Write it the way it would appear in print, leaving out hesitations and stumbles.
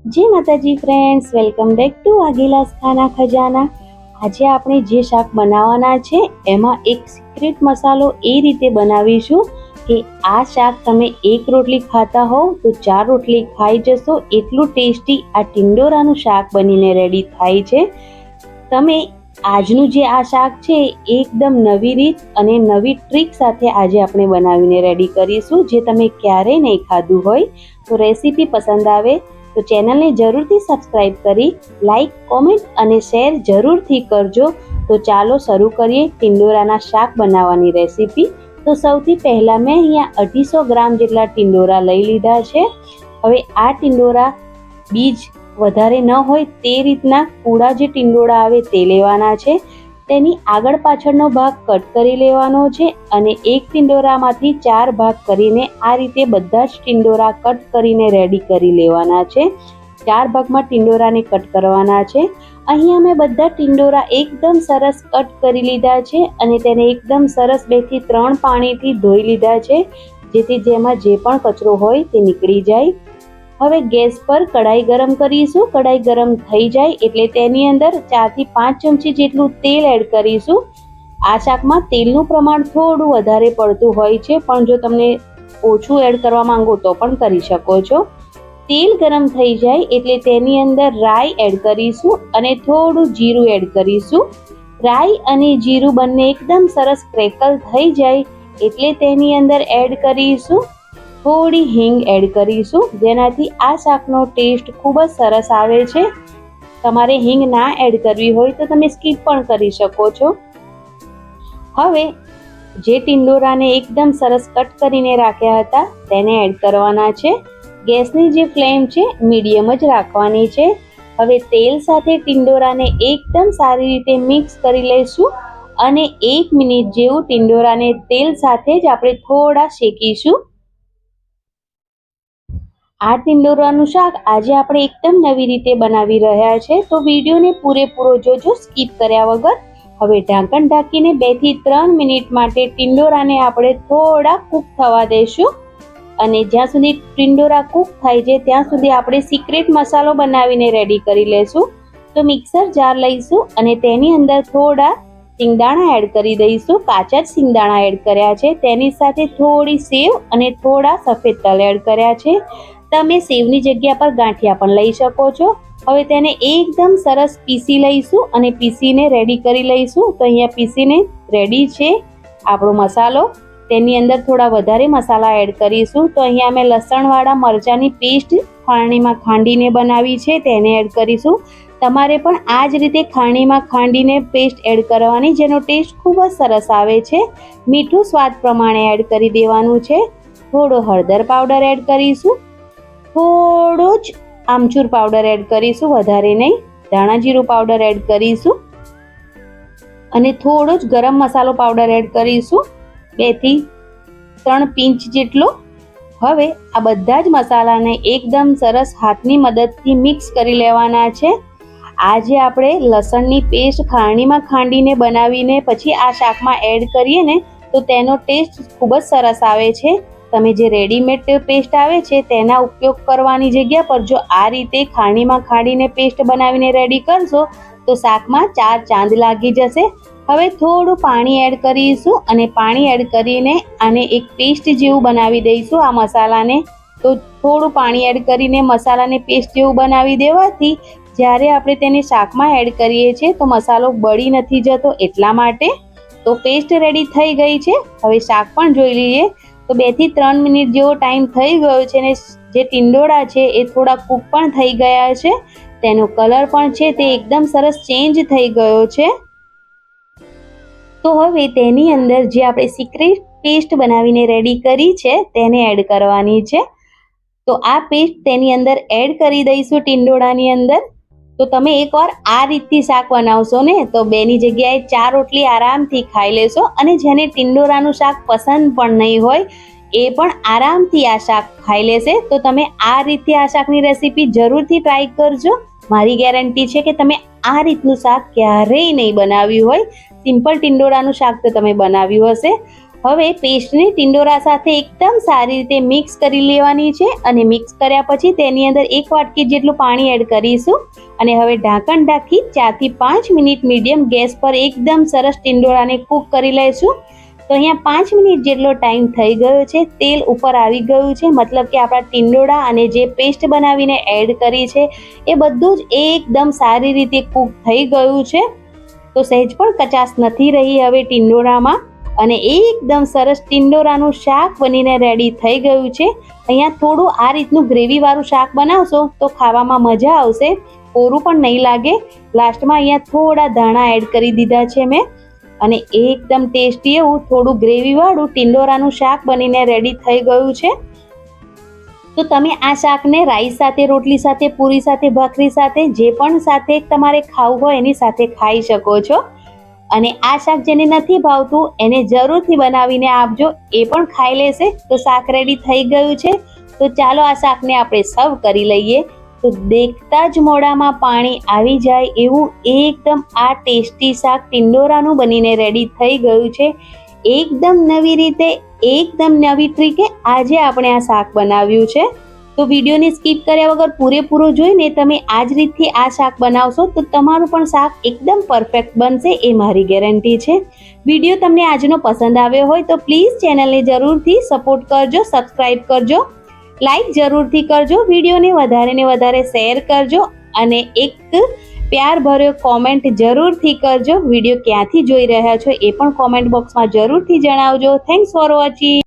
जय माताजी friends, welcome back to वाघेलास खाना खजाना। આજે આપણે જે શાક બનાવવાના છે એમાં એક સિક્રેટ મસાલો એ રીતે બનાવીશું કે આ શાક તમે એક રોટલી ખાતા હોવ તો 4 રોટલી ખાઈ જશો, એટલું ટેસ્ટી આ ટિંડોરાનું શાક બનીને રેડી થાય છે। તમે આજનું જે આ શાક છે એકદમ નવી રીત અને નવી ટ્રીક સાથે આજે આપણે બનાવીને રેડી કરીશું, જે તમે ક્યારેય નહીં ખાધું હોય। તો રેસીપી પસંદ આવે તો ચેનલને જરૂરથી સબસ્ક્રાઇબ કરી લાઈક, કોમેન્ટ અને શેર જરૂરથી કરજો। તો ચાલો શરૂ કરીએ ટિંડોરાના શાક બનાવવાની રેસીપી। તો સૌથી પહેલાં મેં અહીંયા 250 ગ્રામ જેટલા ટિંડોરા લઈ લીધા છે। હવે આ ટિંડોરા બીજ વધારે ન હોય તે રીતના કૂડા જે ટિંડોરા આવે તે લેવાના છે। તેની આગળ પાછળનો ભાગ કટ કરી લેવાનો છે અને એક ટિંડોરામાંથી 4 ભાગ કરીને આ રીતે બધા જ ટિંડોરા કટ કરીને રેડી કરી લેવાના છે। 4 ભાગમાં ટિંડોરાને કટ કરવાના છે। અહીંયા મેં બધા ટિંડોરા એકદમ સરસ કટ કરી લીધા છે અને તેને એકદમ સરસ 2 થી 3 પાણીથી ધોઈ લીધા છે, જેથી જેમાં જે પણ કચરો હોય તે નીકળી જાય। હવે ગેસ પર કઢાઈ ગરમ કરીશું। કઢાઈ ગરમ થઈ જાય એટલે તેની અંદર 4 થી 5 ચમચી જેટલું તેલ એડ કરીશું। આ શાકમાં તેલનું પ્રમાણ થોડું વધારે પડતું હોય છે, પણ જો તમને ઓછું એડ કરવા માંગો તો પણ કરી શકો છો। તેલ ગરમ થઈ જાય એટલે તેની અંદર રાઈ એડ કરીશું અને થોડું જીરું એડ કરીશું। રાઈ અને જીરું બંને એકદમ સરસ ક્રેકલ થઈ જાય એટલે તેની અંદર એડ કરીશું થોડી હિંગ એડ કરીશું, જેનાથી આ શાકનો ટેસ્ટ ખૂબ જ સરસ આવે છે। તમારે હિંગ ના એડ કરવી હોય તો તમે સ્કીપ પણ કરી શકો છો। હવે જે ટિંડોરાને એકદમ સરસ કટ કરીને રાખ્યા હતા તેને એડ કરવાના છે। ગેસની જે ફ્લેમ છે મીડિયમ જ રાખવાની છે। હવે તેલ સાથે ટિંડોરાને એકદમ સારી રીતે મિક્સ કરી લઈશું અને 1 મિનિટ જેવું ટિંડોરાને તેલ સાથે જ આપણે થોડા શેકીશું। આ ટિંડોરાનું શાક આજે આપણે એકદમ નવી રીતે બનાવી રહ્યા છે, તો વિડીયોને પૂરેપૂરો જોજો, સ્કીપ કર્યા વગર। હવે ઢાંકણ ઢાંકીને 2 થી 3 મિનિટ માટે ટિંડોરાને આપણે થોડા કૂક થવા દઈશું અને જ્યાં સુધી ટિંડોરા કૂક થાય છે ત્યાં સુધી આપણે સિક્રેટ મસાલો બનાવીને રેડી કરી લેશું। તો મિક્સર જાર લઈશું અને તેની અંદર થોડા સિંગદાણા એડ કરી દઈશું। કાચા જ સિંગદાણા એડ કર્યા છે, તેની સાથે થોડી સેવ અને થોડા સફેદ તલ એડ કર્યા છે। તમે સેવની જગ્યા પર ગાંઠિયા પણ લઈ શકો છો। હવે તેને એકદમ સરસ પીસી લઈશું અને પીસીને રેડી કરી લઈશું। તો અહીંયા પીસીને રેડી છે આપણો મસાલો। તેની અંદર થોડા વધારે મસાલા એડ કરીશું। તો અહીંયા અમે લસણવાળા મરચાંની પેસ્ટ ખાણીમાં ખાંડીને બનાવી છે તેને એડ કરીશું। તમારે પણ આ જ રીતે ખાણીમાં ખાંડીને પેસ્ટ એડ કરવાની, જેનો ટેસ્ટ ખૂબ જ સરસ આવે છે। મીઠું સ્વાદ પ્રમાણે એડ કરી દેવાનું છે। થોડો હળદર પાવડર એડ કરીશું, થોડો જ આમચૂર પાવડર એડ કરીશું, વધારે નહીં। ધાણા જીરું પાવડર એડ કરીશું અને થોડો જ ગરમ મસાલો પાવડર એડ કરીશું, 2 થી 3 પિંચ જેટલો। હવે આ બધા જ મસાલાને એકદમ સરસ હાથની મદદથી મિક્સ કરી લેવાના છે। આજે આપણે લસણની પેસ્ટ ખાણીમાં ખાંડીને બનાવીને પછી આ શાકમાં એડ કરીએ ને તો તેનો ટેસ્ટ ખૂબ જ સરસ આવે છે। તમે જે રેડીમેડ પેસ્ટ આવે છે તેના ઉપયોગ કરવાની જગ્યા પર જો આ રીતે ખાણીમાં ખાંડીને પેસ્ટ બનાવીને રેડી કરશો તો શાકમાં 4 ચાંદ લાગી જશે। હવે થોડું પાણી એડ કરીશું અને પાણી એડ કરીને આને એક પેસ્ટ જેવું બનાવી દઈશું આ મસાલાને। તો થોડું પાણી એડ કરીને મસાલાને પેસ્ટ જેવું બનાવી દેવાથી જ્યારે આપણે તેને શાકમાં એડ કરીએ છીએ તો મસાલો બળી નથી જતો, એટલા માટે। તો પેસ્ટ રેડી થઈ ગઈ છે। હવે શાક પણ જોઈ લઈએ। તો 2 થી 3 મિનિટ જેવો ટાઈમ થઈ ગયો છે અને જે ટિંડોરા છે એ થોડા કૂક પણ થઈ ગયા છે, તેનો કલર પણ છે તે એકદમ સરસ ચેન્જ થઈ ગયો છે। તો હવે તેની અંદર જે આપણે સિક્રેટ પેસ્ટ બનાવીને રેડી કરી છે તેને એડ કરવાની છે। તો આ પેસ્ટ તેની અંદર એડ કરી દઈશું ટિંડોરાની અંદર। તો તમે એકવાર આ રીતથી શાક બનાવશો ને તો 2ની જગ્યાએ 4 રોટલી આરામથી ખાઈ લેશો અને જેને ટિંડોરાનું શાક પસંદ પણ નહીં હોય એ પણ આરામથી આ શાક ખાઈ લેશે। તો તમે આ રીતે આ શાકની રેસીપી જરૂરથી ટ્રાય કરજો। મારી ગેરંટી છે કે તમે આ રીતનું શાક ક્યારેય નહીં બનાવ્યું હોય। સિમ્પલ ટિંડોરાનું શાક તો તમે બનાવ્યું હશે। હવે પેસ્ટને ટિંડોરા સાથે એકદમ સારી રીતે મિક્સ કરી લેવાની છે અને મિક્સ કર્યા પછી તેની અંદર 1 વાટકી જેટલું પાણી એડ કરીશું અને હવે ઢાંકણ ઢાંકી 4 થી 5 મિનિટ મીડિયમ ગેસ પર એકદમ સરસ ટિંડોરાને કૂક કરી લઈશું। તો અહીંયા 5 મિનિટ જેટલો ટાઈમ થઈ ગયો છે, તેલ ઉપર આવી ગયું છે, મતલબ કે આપણા ટિંડોરા અને જે પેસ્ટ બનાવીને એડ કરી છે એ બધું જ એકદમ સારી રીતે કૂક થઈ ગયું છે। તો સહેજ પણ કચાશ નથી રહી હવે ટિંડોરામાં અને એકદમ સરસ ટિંડોરાનું શાક બનીને રેડી થઈ ગયું છે। અહીંયા થોડું આ રીતનું ગ્રેવી વાળું શાક બનાવશો તો ખાવામાં મજા આવશે, કોરું પણ નહીં લાગે। લાસ્ટમાં અહીંયા થોડા ધાણા એડ કરી દીધા છે મેં અને એકદમ ટેસ્ટી એવું થોડું ગ્રેવી વાળું ટિંડોરાનું શાક બનીને રેડી થઈ ગયું છે। તો તમે આ શાકને રાઈસ સાથે, રોટલી સાથે, પૂરી સાથે, ભાખરી સાથે, જે પણ સાથે તમારે ખાવું હોય એની સાથે ખાઈ શકો છો અને આ શાક જેને નથી ભાવતું એને જરૂરથી બનાવીને આપજો, એ પણ ખાઈ લેશે। તો શાક રેડી થઈ ગયું છે, તો ચાલો આ શાકને આપણે સર્વ કરી લઈએ। તો દેખતા જ મોઢામાં પાણી આવી જાય એવું એકદમ આ ટેસ્ટી શાક ટિંડોરાનું બનીને રેડી થઈ ગયું છે। એકદમ નવી રીતે, એકદમ નવી ટ્રીકે આજે આપણે આ શાક બનાવ્યું છે। તો વિડીયોને સ્કીપ કર્યા વગર પૂરેપૂરો જોઈને તમે આ જ રીતથી આ શાક બનાવશો તો તમારું પણ શાક એકદમ પરફેક્ટ બનશે, એ મારી ગેરંટી છે। વિડીયો તમને આજનો પસંદ આવ્યો હોય તો પ્લીઝ ચેનલને જરૂરથી સપોર્ટ કરજો, સબસ્ક્રાઈબ કરજો, લાઈક જરૂરથી કરજો, વિડીયોને વધારે ને વધારે શેર કરજો અને એક પ્યાર ભર્યો કોમેન્ટ જરૂરથી કરજો। વિડીયો ક્યાંથી જોઈ રહ્યા છો એ પણ કોમેન્ટ બોક્સમાં જરૂરથી જણાવજો। Thanks for watching.